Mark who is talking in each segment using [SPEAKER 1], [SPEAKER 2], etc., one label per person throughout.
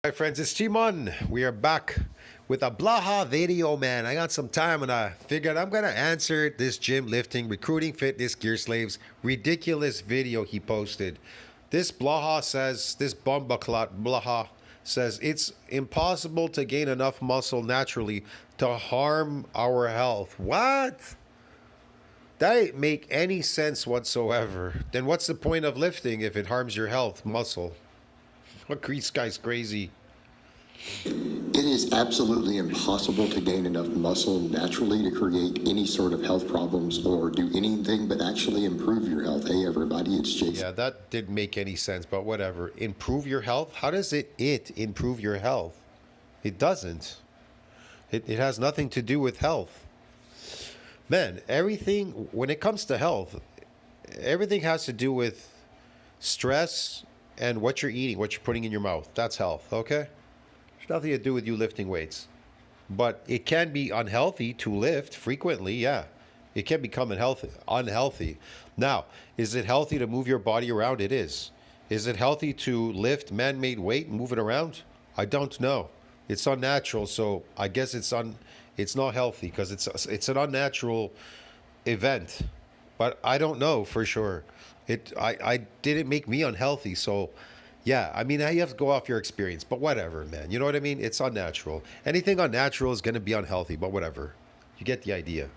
[SPEAKER 1] Hi friends, it's Timon. We are back with a Blaha video, man. I got some time and I figured I'm gonna answer this gym lifting, recruiting fitness gear slaves ridiculous video he posted. This Blaha says, this Bombaclot Blaha says it's impossible to gain enough muscle naturally to harm our health. What? That ain't make any sense whatsoever. Then what's the point of lifting if it harms your health, muscle? What Grease guy's crazy.
[SPEAKER 2] It is absolutely impossible to gain enough muscle naturally to create any sort of health problems or do anything but actually improve your health. Hey everybody, it's Jason.
[SPEAKER 1] Yeah, that didn't make any sense, but whatever. Improve your health? How does it improve your health? It doesn't. It has nothing to do with health. Man, everything, when it comes to health, everything has to do with stress and what you're eating, what you're putting in your mouth. That's health, okay? There's nothing to do with you lifting weights. But it can be unhealthy to lift frequently, yeah. It can become unhealthy. Now, is it healthy to move your body around? It is. Is it healthy to lift man-made weight and move it around? I don't know. It's unnatural, so I guess it's not healthy because it's an unnatural event. But I don't know for sure. I didn't make me unhealthy, so yeah, I mean, you have to go off your experience, but whatever, man. You know what I mean? It's unnatural. Anything unnatural is going to be unhealthy, but whatever. You get the idea.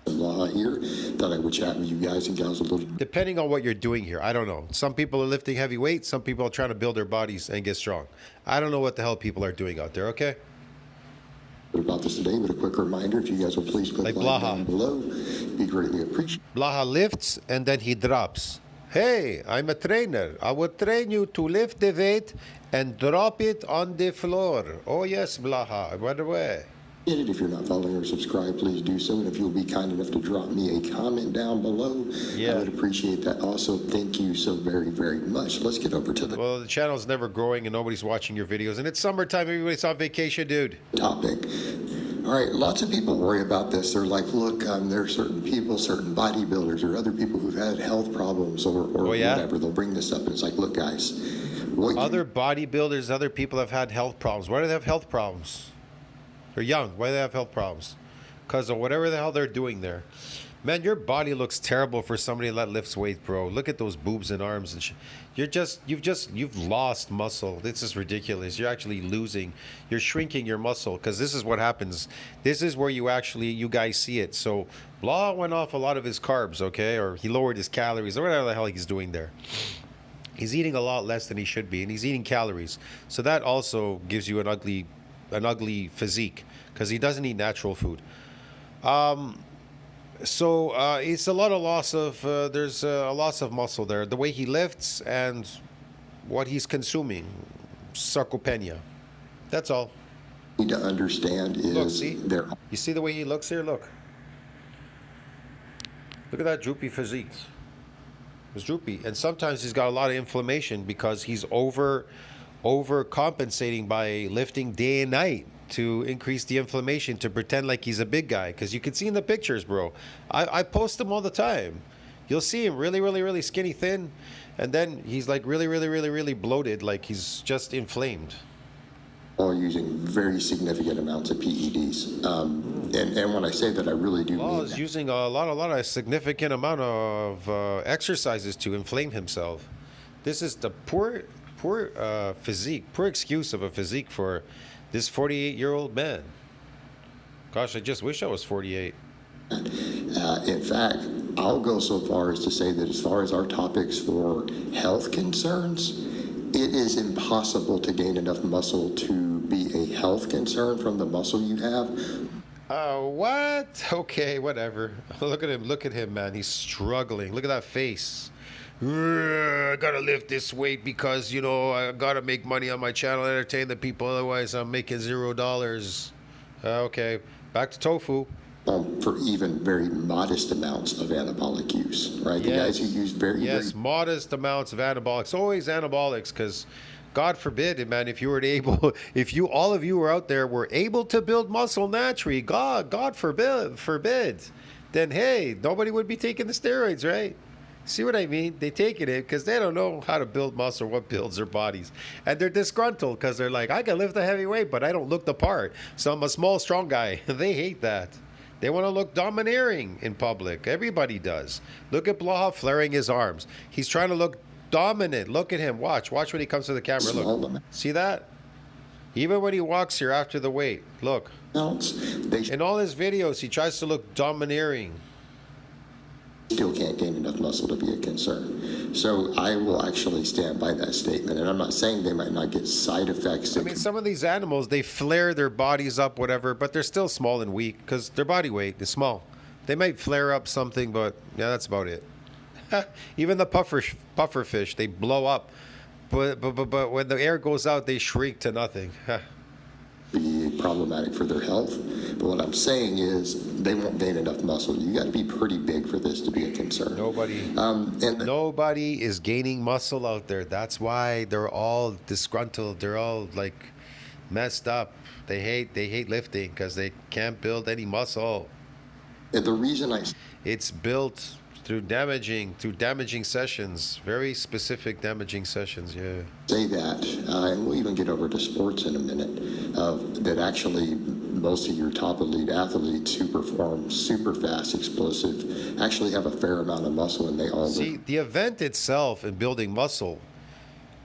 [SPEAKER 2] Here, thought I would chat with you guys and gals a little.
[SPEAKER 1] Depending on what you're doing here, I don't know. Some people are lifting heavy weights. Some people are trying to build their bodies and get strong. I don't know what the hell people are doing out there, okay?
[SPEAKER 2] About this today, but a quick reminder, if you guys will please click like down below, be greatly appreciated.
[SPEAKER 1] Blaha lifts and then he drops. Hey, I'm a trainer. I will train you to lift the weight and drop it on the floor. Oh yes, Blaha, by the way.
[SPEAKER 2] If you're not following or subscribed, please do so. And if you'll be kind enough to drop me a comment down below, I would appreciate that. Also, thank you so very, very much. Let's get over to the...
[SPEAKER 1] Well, the channel's never growing and nobody's watching your videos. And it's summertime. Everybody's on vacation, dude.
[SPEAKER 2] Topic. All right, lots of people worry about this. They're like, look, there are certain people, certain bodybuilders or other people who've had health problems or whatever. They'll bring this up and it's like, look, guys.
[SPEAKER 1] Other bodybuilders, other people have had health problems. Why do they have health problems? They're young. Why do they have health problems? Because of whatever the hell they're doing there. Man, your body looks terrible for somebody that lifts weight, bro. Look at those boobs and arms and shit. You've lost muscle. This is ridiculous. You're actually losing. You're shrinking your muscle because this is what happens. This is where you guys see it. So Blah went off a lot of his carbs, okay? Or he lowered his calories or whatever the hell he's doing there. He's eating a lot less than he should be, and he's eating calories. So that also gives you an ugly physique because he doesn't eat natural food. So it's a lot of loss of there's a loss of muscle there. The way he lifts and what he's consuming, sarcopenia. That's all.
[SPEAKER 2] Need to understand is
[SPEAKER 1] look, see? You see the way he looks here? Look at that droopy physique. It's droopy, and sometimes he's got a lot of inflammation because he's overcompensating by lifting day and night to increase the inflammation to pretend like he's a big guy. Because you can see in the pictures, bro. I post them all the time. You'll see him really skinny thin, and then he's like really bloated, like he's just inflamed.
[SPEAKER 2] All using very significant amounts of PEDs. And when I say that, I really do mean
[SPEAKER 1] he's using a lot of significant amount of exercises to inflame himself. This is the poor physique, poor excuse of a physique for this 48-year-old man. Gosh, I just wish I was 48.
[SPEAKER 2] In fact, I'll go so far as to say that as far as our topics for health concerns, it is impossible to gain enough muscle to be a health concern from the muscle you have.
[SPEAKER 1] What? Okay, whatever. Look at him, man. He's struggling. Look at that face. I gotta lift this weight because, you know, I gotta make money on my channel, entertain the people, otherwise I'm making $0. Okay, back to tofu.
[SPEAKER 2] For even very modest amounts of anabolic use, right? The guys who use very
[SPEAKER 1] modest amounts of anabolics, always anabolics, because God forbid, man, if all of you were out there were able to build muscle naturally, God forbid, then hey, nobody would be taking the steroids, right? See what I mean? They take it because they don't know how to build muscle, what builds their bodies. And they're disgruntled because they're like, I can lift a heavy weight, but I don't look the part. So I'm a small, strong guy. They hate that. They want to look domineering in public. Everybody does. Look at Blaha flaring his arms. He's trying to look dominant. Look at him. Watch when he comes to the camera. Look. See that? Even when he walks here after the weight. Look. In all his videos, he tries to look domineering.
[SPEAKER 2] Still can't gain enough muscle to be a concern. So I will actually stand by that statement. And I'm not saying they might not get side effects.
[SPEAKER 1] I mean, some of these animals, they flare their bodies up, whatever, but they're still small and weak because their body weight is small. They might flare up something, but yeah, that's about it. Even the puffer fish, they blow up. But when the air goes out, they shrink to nothing.
[SPEAKER 2] Be problematic for their health. But what I'm saying is they won't gain enough muscle. You got to be pretty big for this to be a concern.
[SPEAKER 1] Nobody is gaining muscle out there. That's why they're all disgruntled. They're all like messed up. They hate lifting because they can't build any muscle.
[SPEAKER 2] And the reason
[SPEAKER 1] it's built through damaging sessions, very specific damaging sessions. Yeah.
[SPEAKER 2] Say that, and we'll even get over to sports in a minute. That actually most of your top elite athletes who perform super fast, explosive, actually have a fair amount of muscle, and they all
[SPEAKER 1] see the event itself in building muscle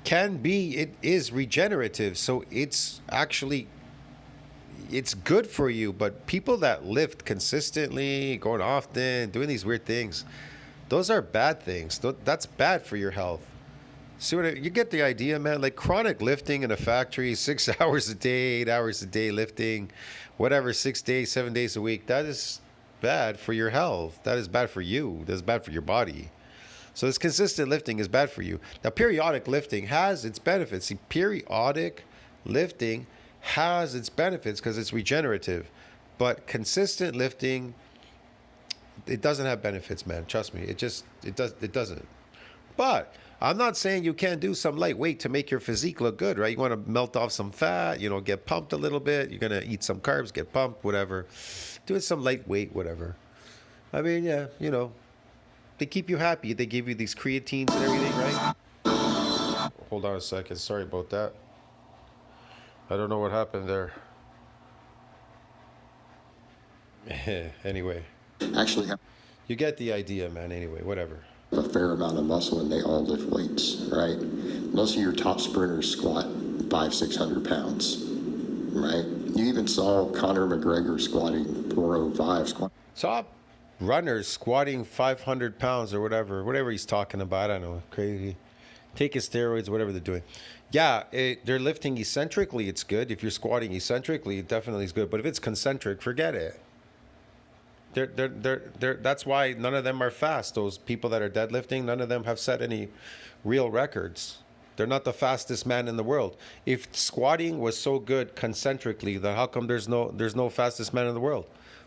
[SPEAKER 1] it is regenerative, so it's good for you. But people that lift consistently, going often, doing these weird things, those are bad things. That's bad for your health. See you get the idea, man? Like chronic lifting in a factory, 6 hours a day, 8 hours a day lifting, whatever, 6 days, 7 days a week. That is bad for your health. That is bad for you. That's bad for your body. So this consistent lifting is bad for you. Now, periodic lifting has its benefits. See, periodic lifting has its benefits because it's regenerative. But consistent lifting, it doesn't have benefits, man. Trust me. It doesn't. But I'm not saying you can't do some light weight to make your physique look good, right? You want to melt off some fat, get pumped a little bit. You're going to eat some carbs, get pumped, whatever. Doing some light weight, whatever. I mean, yeah, they keep you happy. They give you these creatines and everything, right? Hold on a second. Sorry about that. I don't know what happened there. Anyway.
[SPEAKER 2] Actually,
[SPEAKER 1] you get the idea, man. Anyway, whatever.
[SPEAKER 2] A fair amount of muscle, and they all lift weights, right? Most of your top sprinters squat 500-600 pounds, right? You even saw Conor McGregor squatting 405.
[SPEAKER 1] Top runners squatting 500 pounds or whatever he's talking about. I don't know, crazy. Take his steroids, whatever they're doing. Yeah, they're lifting eccentrically. It's good. If you're squatting eccentrically, it definitely is good. But if it's concentric, forget it. That's why none of them are fast. Those people that are deadlifting, none of them have set any real records. They're not the fastest man in the world. If squatting was so good concentrically, then how come there's no fastest man in the world?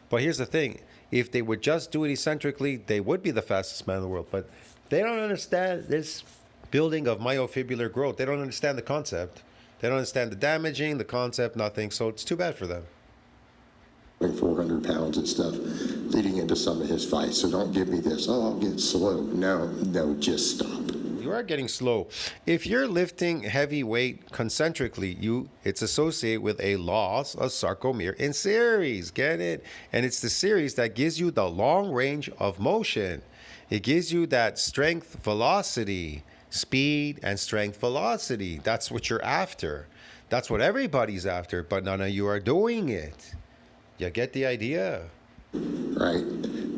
[SPEAKER 1] But here's the thing. If they would just do it eccentrically, they would be the fastest man in the world. But they don't understand this building of myofibrillar growth. They don't understand the concept. They don't understand the damaging, the concept, nothing. So it's too bad for them.
[SPEAKER 2] 400 pounds and stuff leading into some of his fights. So don't give me this, I'll get slow. No, just stop.
[SPEAKER 1] You are getting slow. If you're lifting heavy weight concentrically, it's associated with a loss of sarcomere in series. Get it? And it's the series that gives you the long range of motion. It gives you that strength velocity, speed and strength velocity. That's what you're after. That's what everybody's after, but none of you are doing it. You get the idea?
[SPEAKER 2] Right.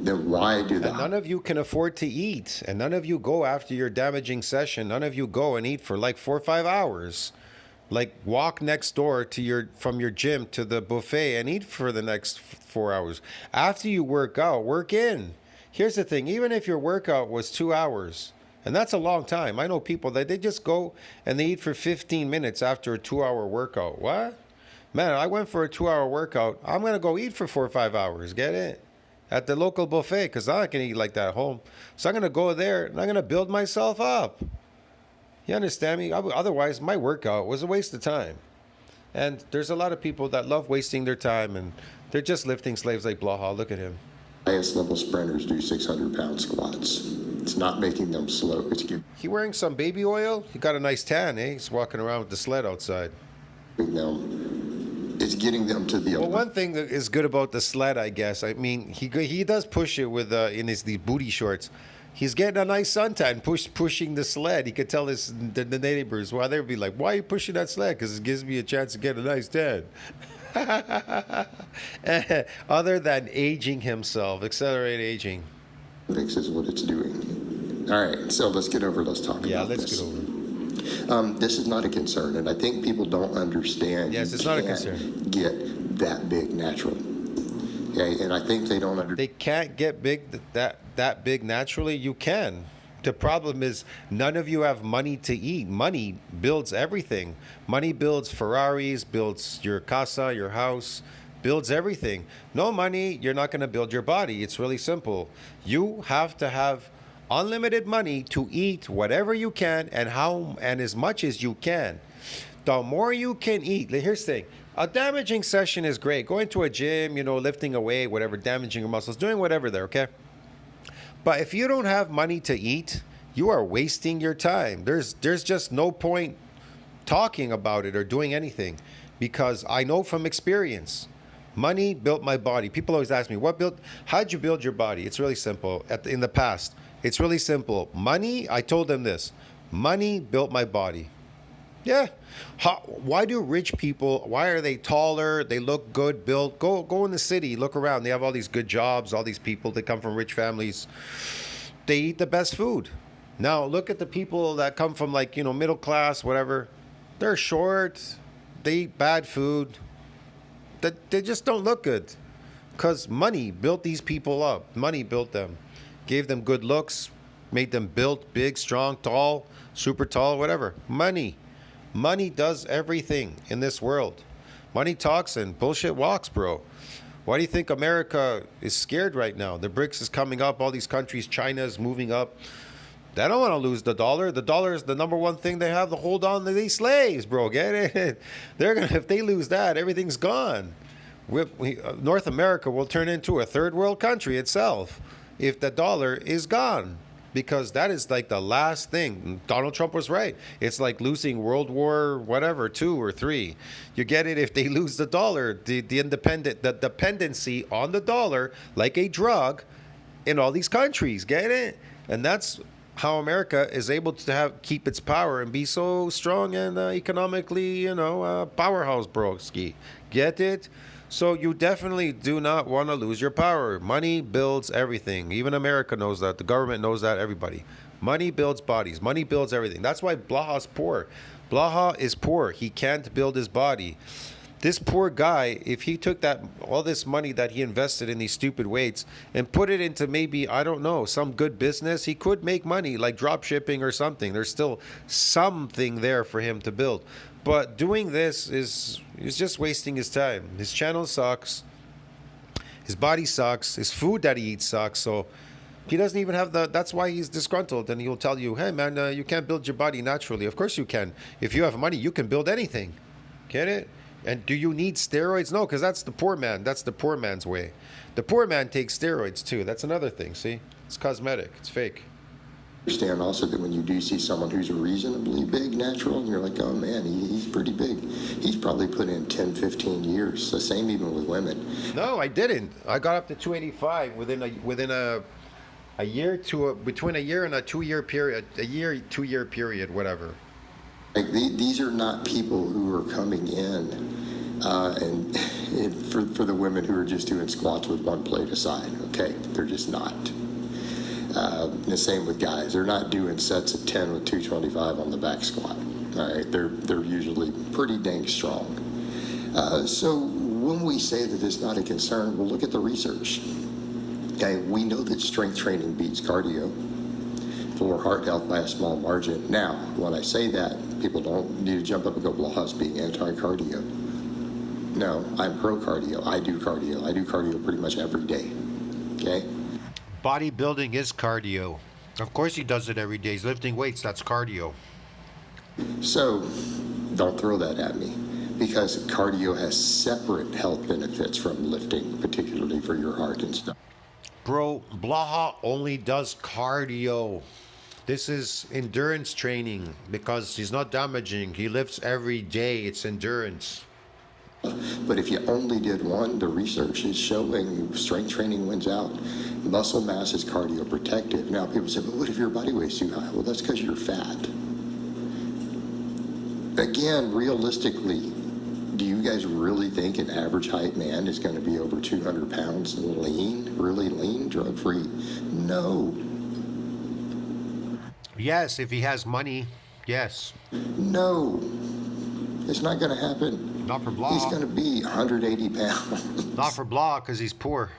[SPEAKER 2] Then why do that?
[SPEAKER 1] None of you can afford to eat. And none of you go after your damaging session. None of you go and eat for like 4 or 5 hours. Like walk next door from your gym to the buffet and eat for the next 4 hours. After you work out, work in. Here's the thing. Even if your workout was 2 hours, and that's a long time. I know people that they just go and they eat for 15 minutes after a 2-hour workout. What? Man, I went for a 2-hour workout. I'm going to go eat for 4 or 5 hours. Get it? At the local buffet, because I'm not going to eat like that at home. So I'm going to go there and I'm going to build myself up. You understand me? Otherwise, my workout was a waste of time. And there's a lot of people that love wasting their time and they're just lifting slaves like Blaha. Look at him.
[SPEAKER 2] Highest level sprinters do 600-pound squats. It's not making them slow. It's giving
[SPEAKER 1] He wearing some baby oil? He got a nice tan, eh? He's walking around with the sled outside.
[SPEAKER 2] them. It's getting them to the.
[SPEAKER 1] Well, one thing that is good about the sled, I guess. I mean, he does push it with these booty shorts. He's getting a nice suntan pushing the sled. He could tell the neighbors. Well, they'd be like, "Why are you pushing that sled? Because it gives me a chance to get a nice tan." Other than aging himself, accelerate aging.
[SPEAKER 2] Olympics is what it's doing. All right, so let's get over. Let's talk
[SPEAKER 1] Yeah,
[SPEAKER 2] about
[SPEAKER 1] let's
[SPEAKER 2] this.
[SPEAKER 1] get over.
[SPEAKER 2] This is not a concern, and I think people don't understand.
[SPEAKER 1] Yes, it's not a concern.
[SPEAKER 2] Get that big naturally. Okay, and I think they don't understand.
[SPEAKER 1] They can't get big that big naturally. You can. The problem is none of you have money to eat. Money builds everything. Money builds Ferraris, builds your casa, your house, builds everything. No money, you're not going to build your body. It's really simple. You have to have unlimited money to eat whatever you can and as much as you can. The more you can eat, here's the thing. A damaging session is great. Going to a gym, lifting a weight, whatever, damaging your muscles, doing whatever there, okay? But if you don't have money to eat, you are wasting your time. There's just no point talking about it or doing anything, because I know from experience, money built my body. People always ask me, how'd you build your body? It's really simple. In the past, it's really simple. Money, I told them this, money built my body. Yeah. Why do rich people, why are they taller? They look good, built. Go in the city, look around. They have all these good jobs, all these people. They come from rich families. They eat the best food. Now, look at the people that come from middle class, whatever. They're short. They eat bad food. They just don't look good. Because money built these people up. Money built them. Gave them good looks. Made them built, big, strong, tall, super tall, whatever. Money. Money does everything in this world. Money talks and bullshit walks, bro. Why do you think America is scared right now? The BRICS is coming up. All these countries, China is moving up. They don't want to lose the dollar. The dollar is the number one thing they have to hold on to these slaves, bro. Get it? If they lose that, everything's gone. North America will turn into a third world country itself if the dollar is gone. Because that is like the last thing. Donald Trump was right. It's like losing World War whatever, 2 or 3. You get it? If they lose the dollar, the dependency on the dollar, like a drug, in all these countries. Get it? And that's how America is able to keep its power and be so strong and economically, powerhouse, broski. Get it? So you definitely do not want to lose your power. Money builds everything. Even America knows that. The government knows that. Everybody. Money builds bodies. Money builds everything. That's why Blaha's poor. Blaha is poor. He can't build his body. This poor guy, if he took all this money that he invested in these stupid weights and put it into maybe, I don't know, some good business, he could make money like drop shipping or something. There's still something there for him to build. But doing this is just wasting his time. His channel sucks. His body sucks. His food that he eats sucks. So he doesn't even have that's why he's disgruntled. And he'll tell you, hey, man, you can't build your body naturally. Of course you can. If you have money, you can build anything. Get it? And do you need steroids? No, because that's the poor man. That's the poor man's way. The poor man takes steroids too. That's another thing. See? It's cosmetic. It's fake.
[SPEAKER 2] Understand also that when you do see someone who's reasonably big natural, and you're like, oh man, he's pretty big. He's probably put in 10, 15 years. The same even with women.
[SPEAKER 1] No, I didn't. I got up to 285 within a year between a year and a 2 year period, 2 year period, whatever.
[SPEAKER 2] Like these are not people who are coming in and for the women who are just doing squats with one plate aside. Okay, they're just not. The same with guys. They're not doing sets of 10 with 225 on the back squat. All right, they're usually pretty dang strong. So when we say that it's not a concern, well, look at the research. Okay, we know that strength training beats cardio for heart health by a small margin. Now, when I say that, people don't need to jump up and go, well, how's being anti-cardio? No, I'm pro-cardio. I do cardio. I do cardio pretty much every day. Okay?
[SPEAKER 1] Bodybuilding is cardio. Of course he does it every day. He's lifting weights. That's cardio.
[SPEAKER 2] So, don't throw that at me, because cardio has separate health benefits from lifting, particularly for your heart and stuff.
[SPEAKER 1] Bro, Blaha only does cardio. This is endurance training because he's not damaging. He lifts every day. It's endurance.
[SPEAKER 2] But if you only did one, the research is showing strength training wins out. Muscle mass is cardioprotective. Now people say, but what if your body weight's too high? Well, that's because you're fat. Again, realistically, do you guys really think an average height man is going to be over 200 pounds lean, really lean, drug-free? No.
[SPEAKER 1] Yes, if he has money, yes.
[SPEAKER 2] No. It's not going to happen.
[SPEAKER 1] Not for Blaha.
[SPEAKER 2] He's going to be 180 pounds.
[SPEAKER 1] Not for Blaha because he's poor.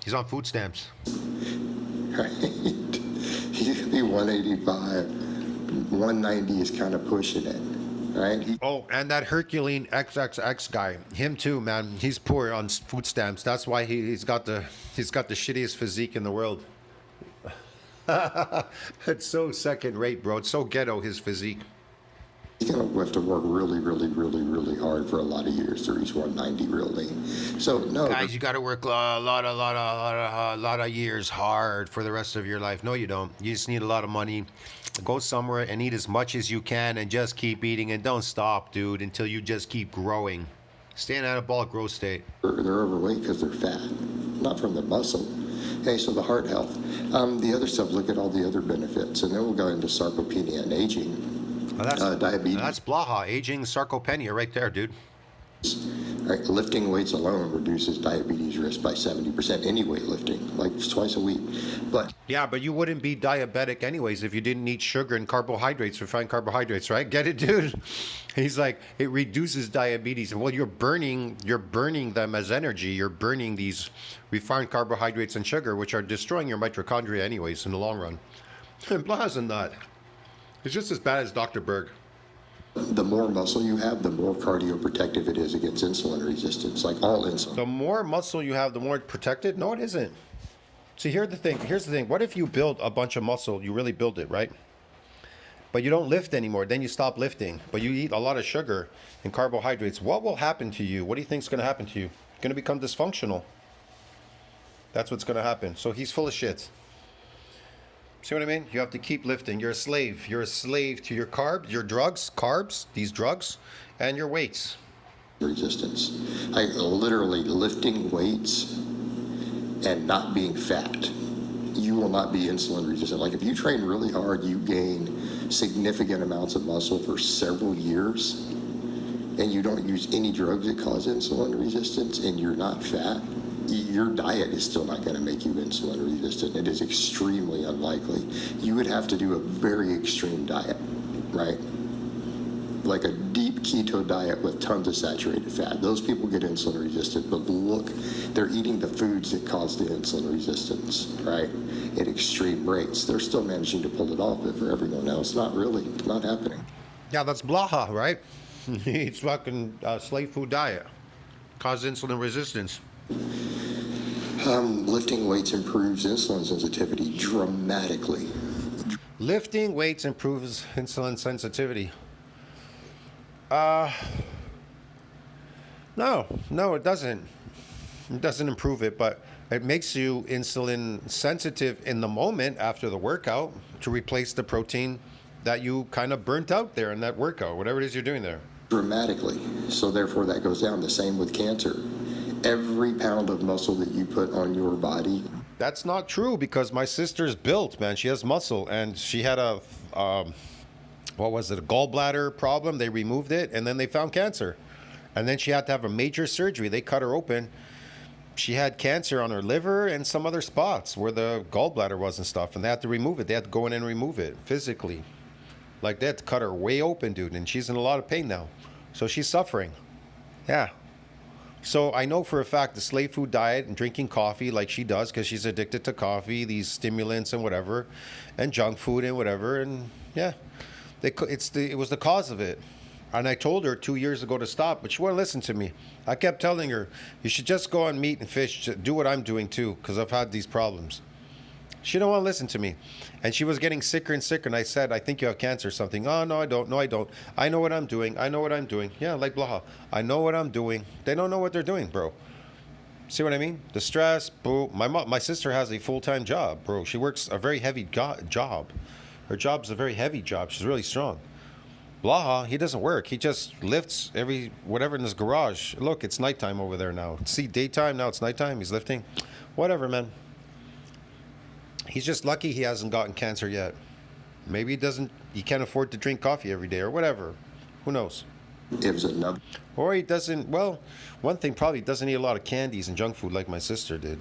[SPEAKER 1] He's on food stamps.
[SPEAKER 2] Right? He's going to be 185. 190 is kind of pushing it. Right?
[SPEAKER 1] Oh, and that Herculean XXX guy, him too, man. He's poor on food stamps. That's why he's got the shittiest physique in the world. It's so second rate, bro. It's so ghetto, his physique.
[SPEAKER 2] He's going to have to work really, really, really, really hard for a lot of years to reach 190 real lean. So no,
[SPEAKER 1] Guys, you got to work a lot of years hard for the rest of your life. No, you don't. You just need a lot of money. Go somewhere and eat as much as you can and just keep eating and don't stop, dude, until you just keep growing. Stay in anabolic growth state.
[SPEAKER 2] they're overweight because they're fat, not from the muscle. Okay, so the heart health. The other stuff, look at all the other benefits, and then we'll go into sarcopenia and aging. Diabetes.
[SPEAKER 1] That's Blaha, aging sarcopenia right there, dude.
[SPEAKER 2] Right, lifting weights alone reduces diabetes risk by 70%. Any weightlifting, like twice a week. But
[SPEAKER 1] Yeah, but you wouldn't be diabetic anyways if you didn't eat sugar and carbohydrates, refined carbohydrates, right? Get it, dude? He's like, it reduces diabetes. Well, you're burning them as energy. You're burning these refined carbohydrates and sugar, which are destroying your mitochondria anyways in the long run. And Blaha's not. It's just as bad as Dr. Berg.
[SPEAKER 2] the more muscle you have, the more cardioprotective it is against insulin resistance, like all insulin.
[SPEAKER 1] The more muscle you have, the more protected? No, it isn't. See, here's the thing. What if you build a bunch of muscle, you really build it, right? But you don't lift anymore. Then you stop lifting. But you eat a lot of sugar and carbohydrates. What will happen to you? What do you think is going to happen to you? You're going to become dysfunctional. That's what's going to happen. So he's full of shit. See what I mean? You have to keep lifting. You're a slave. You're a slave to your carbs, these drugs, and your weights.
[SPEAKER 2] Resistance. Like literally lifting weights and not being fat. You will not be insulin resistant. Like if you train really hard, you gain significant amounts of muscle for several years, and you don't use any drugs that cause insulin resistance, and you're not fat, your diet is still not going to make you insulin resistant. It is extremely unlikely. You would have to do a very extreme diet, right? Like a deep keto diet with tons of saturated fat. Those people get insulin resistant, but look, they're eating the foods that cause the insulin resistance, right? At extreme rates. They're still managing to pull it off, but for everyone else, not happening.
[SPEAKER 1] Yeah, that's Blaha, right? He eats fucking slave food diet. Cause insulin resistance.
[SPEAKER 2] Lifting weights improves insulin sensitivity dramatically.
[SPEAKER 1] Lifting weights improves insulin sensitivity. No, it doesn't. It doesn't improve it, but it makes you insulin sensitive in the moment after the workout to replace the protein that you kind of burnt out there in that workout, whatever it is you're doing there.
[SPEAKER 2] Dramatically. So therefore that goes down. The same with cancer. Every pound of muscle that you put on your body.
[SPEAKER 1] That's not true because my sister's built, man. She has muscle, and she had a gallbladder problem. They removed it, and then they found cancer. And then she had to have a major surgery. They cut her open. She had cancer on her liver and some other spots where the gallbladder was and stuff, and they had to remove it. They had to go in and remove it physically. Like, they had to cut her way open, dude, and she's in a lot of pain now. So she's suffering. Yeah. So I know for a fact the slave food diet and drinking coffee like she does because she's addicted to coffee, these stimulants and whatever, and junk food and whatever, and yeah, it was the cause of it. And I told her 2 years ago to stop, but she wouldn't listen to me. I kept telling her, you should just go on meat and fish, do what I'm doing too, because I've had these problems. She don't want to listen to me. And she was getting sicker and sicker, and I said, I think you have cancer or something. Oh, no, I don't. No, I don't. I know what I'm doing. Yeah, like Blaha. I know what I'm doing. They don't know what they're doing, bro. See what I mean? The stress, boo. My sister has a full-time job, bro. She works a very heavy job. Her job's a very heavy job. She's really strong. Blaha, he doesn't work. He just lifts every whatever in his garage. Look, it's nighttime over there now. See, daytime, now it's nighttime. He's lifting. Whatever, man. He's just lucky he hasn't gotten cancer yet. Maybe he can't afford to drink coffee every day or whatever. Who knows?
[SPEAKER 2] It was another
[SPEAKER 1] Or he doesn't, well, one thing probably doesn't eat a lot of candies and junk food like my sister did.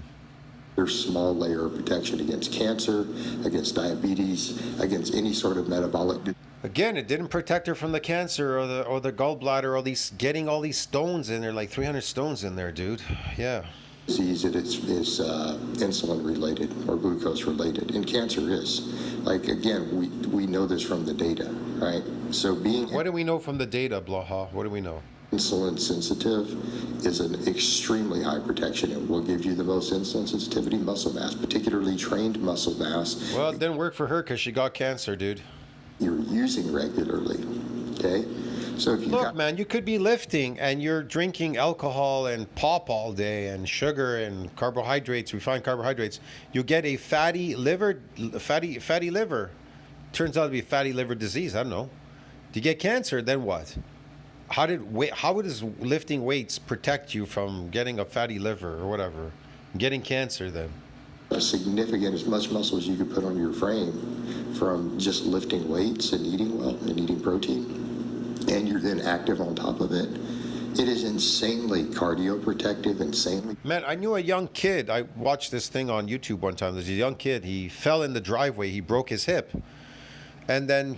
[SPEAKER 2] small layer of protection against cancer, against diabetes, against any sort of metabolic
[SPEAKER 1] Again, it didn't protect her from the cancer or the gallbladder or getting all these stones in there, like 300 stones in there, dude. Yeah.
[SPEAKER 2] disease that is insulin related or glucose related, and cancer is. Like, again, we know this from the data, right? So being
[SPEAKER 1] What do we know from the data, Blaha? What do we know?
[SPEAKER 2] insulin sensitive is an extremely high protection. It will give you the most insulin sensitivity muscle mass, particularly trained muscle mass.
[SPEAKER 1] Well, it didn't work for her because she got cancer, dude.
[SPEAKER 2] You're using regularly, okay? So if you
[SPEAKER 1] Look,
[SPEAKER 2] got
[SPEAKER 1] man, you could be lifting and you're drinking alcohol and pop all day and sugar and carbohydrates, refined carbohydrates. You get a fatty liver. Turns out to be fatty liver disease. I don't know. Do you get cancer? Then what? How does lifting weights protect you from getting a fatty liver or whatever? Getting cancer then?
[SPEAKER 2] significant, as much muscle as you could put on your frame from just lifting weights and eating well and eating protein, and you're then active on top of it. It is insanely cardioprotective, insanely.
[SPEAKER 1] Man, I knew a young kid. I watched this thing on YouTube one time. There's a young kid. He fell in the driveway. He broke his hip. And then,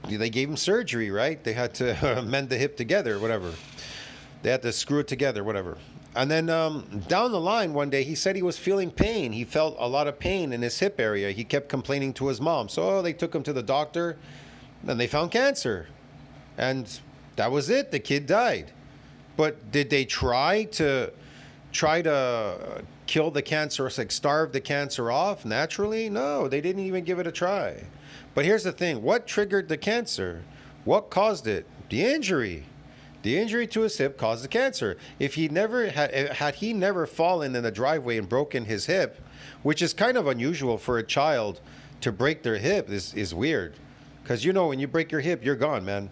[SPEAKER 1] they gave him surgery, right? They had to mend the hip together, whatever. They had to screw it together, whatever. And then down the line one day, he said he was feeling pain. He felt a lot of pain in his hip area. He kept complaining to his mom. So they took him to the doctor, and they found cancer. And that was it. The kid died. But did they try to kill the cancer, like starve the cancer off naturally? No, they didn't even give it a try. But here's the thing. What triggered the cancer? What caused it? The injury. The injury to his hip caused the cancer. If he never had he never fallen in the driveway and broken his hip, which is kind of unusual for a child to break their hip, is weird. Because when you break your hip, you're gone, man.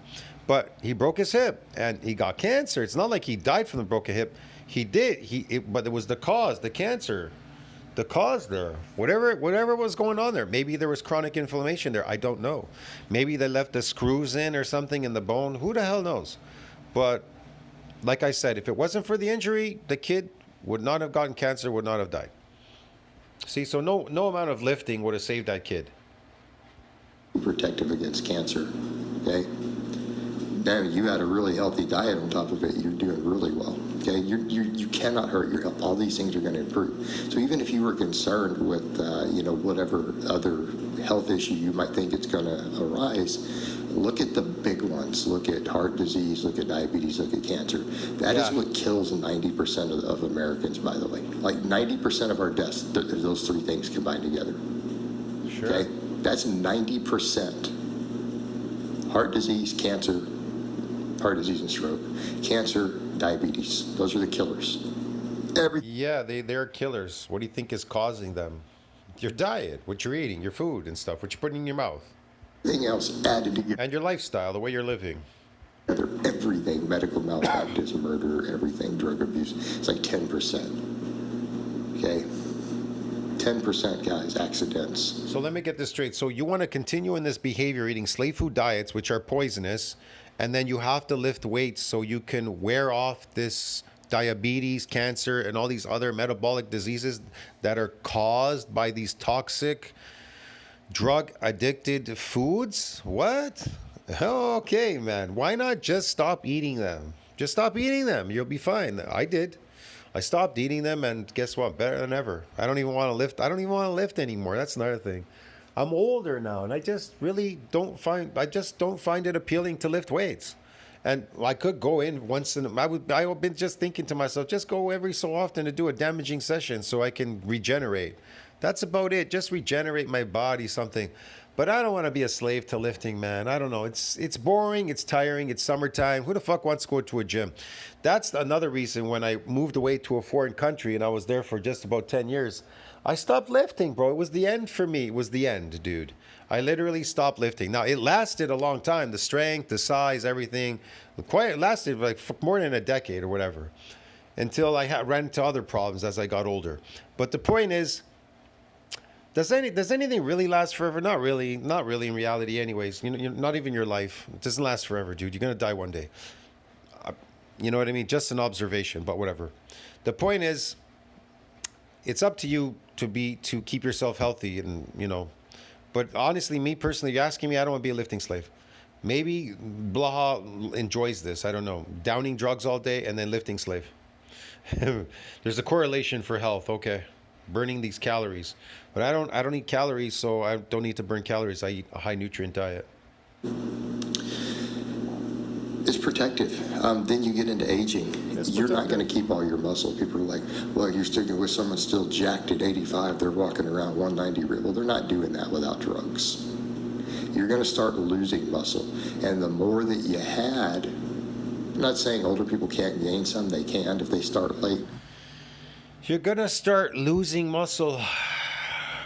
[SPEAKER 1] But he broke his hip and he got cancer. It's not like he died from the broken hip. He did. But it was the cause, the cancer, the cause there. Whatever was going on there. Maybe there was chronic inflammation there. I don't know. Maybe they left the screws in or something in the bone. Who the hell knows? But like I said, if it wasn't for the injury, the kid would not have gotten cancer, would not have died. See, so no amount of lifting would have saved that kid.
[SPEAKER 2] Protective against cancer, okay? Now you had a really healthy diet on top of it. You're doing really well. Okay, you cannot hurt your health. All these things are going to improve. So even if you were concerned with whatever other health issue you might think it's going to arise, look at the big ones. Look at heart disease. Look at diabetes. Look at cancer. That is what kills 90% of Americans. By the way, like 90% of our deaths, those three things combined together.
[SPEAKER 1] Sure.
[SPEAKER 2] Okay, that's 90%. Heart disease, cancer. Heart disease and stroke, cancer, diabetes. Those are the killers.
[SPEAKER 1] Yeah, they're killers. What do you think is causing them? Your diet, what you're eating, your food and stuff, what you're putting in your mouth.
[SPEAKER 2] Everything else added together.
[SPEAKER 1] And your lifestyle, the way you're living.
[SPEAKER 2] Everything, medical malpractice, murder, everything, drug abuse. It's like 10%. Okay? 10%, guys, accidents.
[SPEAKER 1] So let me get this straight. So you want to continue in this behavior, eating slave food diets, which are poisonous, and then you have to lift weights so you can wear off this diabetes, cancer, and all these other metabolic diseases that are caused by these toxic, drug-addicted foods? What? Okay, man. Why not just stop eating them? Just stop eating them. You'll be fine. I did. I stopped eating them, and guess what? Better than ever. I don't even want to lift. I don't even want to lift anymore. That's another thing. I'm older now, and I just really don't find it appealing to lift weights. And I could go in once in. I've been just thinking to myself, just go every so often to do a damaging session so I can regenerate. That's about it. Just regenerate my body, something. But I don't want to be a slave to lifting, man. I don't know. It's boring. It's tiring. It's summertime. Who the fuck wants to go to a gym? That's another reason when I moved away to a foreign country and I was there for just about 10 years, I stopped lifting, bro. It was the end for me. It was the end, dude. I literally stopped lifting. Now, it lasted a long time. The strength, the size, everything. It lasted like more than a decade or whatever. Until I ran into other problems as I got older. But the point is, does anything really last forever? Not really. Not really in reality anyways. Not even your life. It doesn't last forever, dude. You're going to die one day. You know what I mean? Just an observation, but whatever. The point is, it's up to you to keep yourself healthy and, But honestly, me personally, you're asking me, I don't want to be a lifting slave. Maybe Blaha enjoys this. I don't know. Downing drugs all day and then lifting slave. There's a correlation for health. Okay. Burning these calories. But I don't eat calories, so I don't need to burn calories. I eat a high nutrient diet.
[SPEAKER 2] It's protective. Then you get into aging. You're not going to keep all your muscle. People are like, well, you're sticking with someone still jacked at 85. They're walking around 190. Well, they're not doing that without drugs. You're going to start losing muscle. And the more that you had, I'm not saying older people can't gain some. They can if they start late.
[SPEAKER 1] You're going to start losing muscle.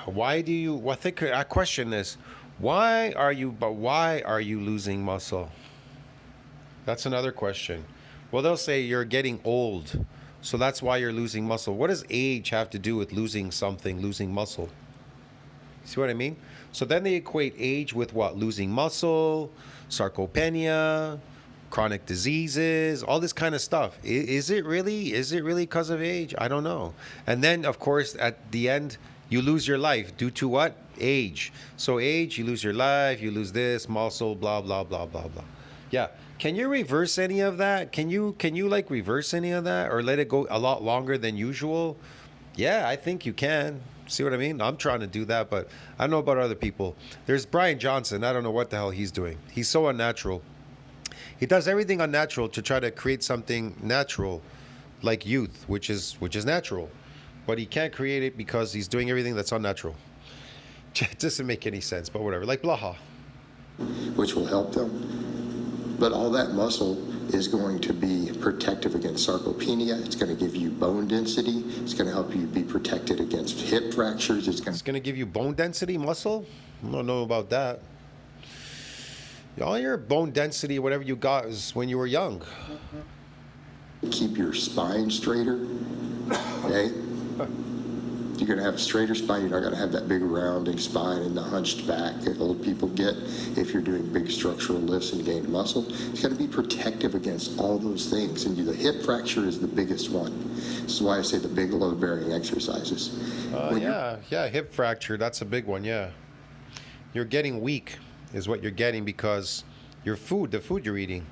[SPEAKER 1] Why do you, I question this. Why are you losing muscle? That's another question. Well, they'll say you're getting old, so that's why you're losing muscle. What does age have to do with losing something, losing muscle? See what I mean? So then they equate age with what? Losing muscle, sarcopenia, chronic diseases, all this kind of stuff. Is it really because of age? I don't know. And then, of course, at the end, you lose your life due to what? Age. So age, you lose your life, you lose this, muscle, blah, blah, blah, blah, blah. Yeah. Can you reverse any of that? Can you like reverse any of that or let it go a lot longer than usual? Yeah, I think you can. See what I mean? I'm trying to do that, but I don't know about other people. There's Brian Johnson. I don't know what the hell he's doing. He's so unnatural. He does everything unnatural to try to create something natural, like youth, which is natural. But he can't create it because he's doing everything that's unnatural. It doesn't make any sense, but whatever. Like Blaha.
[SPEAKER 2] Which will help them. But all that muscle is going to be protective against sarcopenia. It's going to give you bone density. It's going to help you be protected against hip fractures. It's going
[SPEAKER 1] to give you bone density, muscle? I don't know about that. All your bone density, whatever you got, is when you were young.
[SPEAKER 2] Keep your spine straighter. Okay? You're going to have a straighter spine. You're not going to have that big rounding spine and the hunched back that old people get if you're doing big structural lifts and gain muscle. It's going to be protective against all those things. And the hip fracture is the biggest one. This is why I say the big load-bearing exercises.
[SPEAKER 1] Yeah, hip fracture, that's a big one, yeah. You're getting weak is what you're getting because the food you're eating,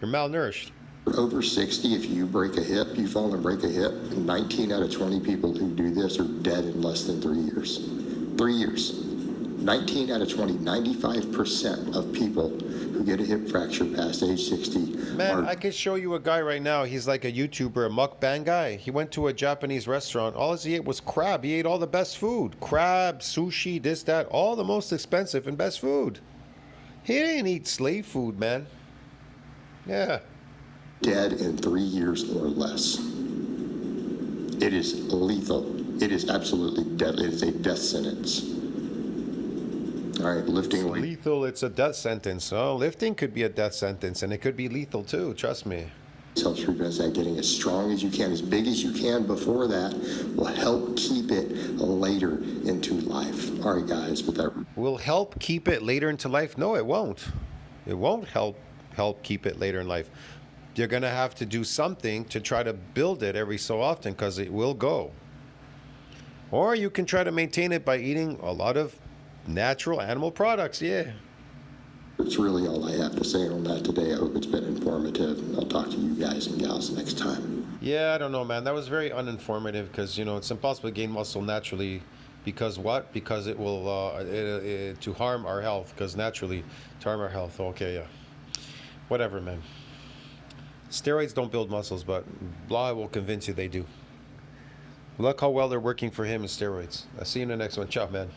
[SPEAKER 1] you're malnourished.
[SPEAKER 2] Over 60, if you break a hip, you fall and break a hip, 19 out of 20 people who do this are dead in less than 3 years. 3 years. 19 out of 20, 95% of people who get a hip fracture past age 60.
[SPEAKER 1] Man, I could show you a guy right now. He's like a YouTuber, a mukbang guy. He went to a Japanese restaurant. All he ate was crab. He ate all the best food. Crab, sushi, this, that, all the most expensive and best food. He didn't eat slave food, man. Yeah.
[SPEAKER 2] Dead in 3 years or less. It is lethal. It is absolutely deadly. It is a death sentence. All right, lifting weight.
[SPEAKER 1] Lethal, it's a death sentence. Oh, lifting could be a death sentence, and it could be lethal too, trust me.
[SPEAKER 2] Helps prevent that. Getting as strong as you can, as big as you can before that will help keep it later into life. All right, guys, but that
[SPEAKER 1] will help keep it later into life? No, it won't. It won't help keep it later in life. You're going to have to do something to try to build it every so often because it will go. Or you can try to maintain it by eating a lot of natural animal products, yeah.
[SPEAKER 2] That's really all I have to say on that today. I hope it's been informative. I'll talk to you guys and gals next time.
[SPEAKER 1] Yeah, I don't know, man. That was very uninformative because, it's impossible to gain muscle naturally. Because what? Because it will, to harm our health. Because naturally, to harm our health. Okay, yeah. Whatever, man. Steroids don't build muscles, but Blah will convince you they do. Look how well they're working for him in steroids. I'll see you in the next one. Ciao, man.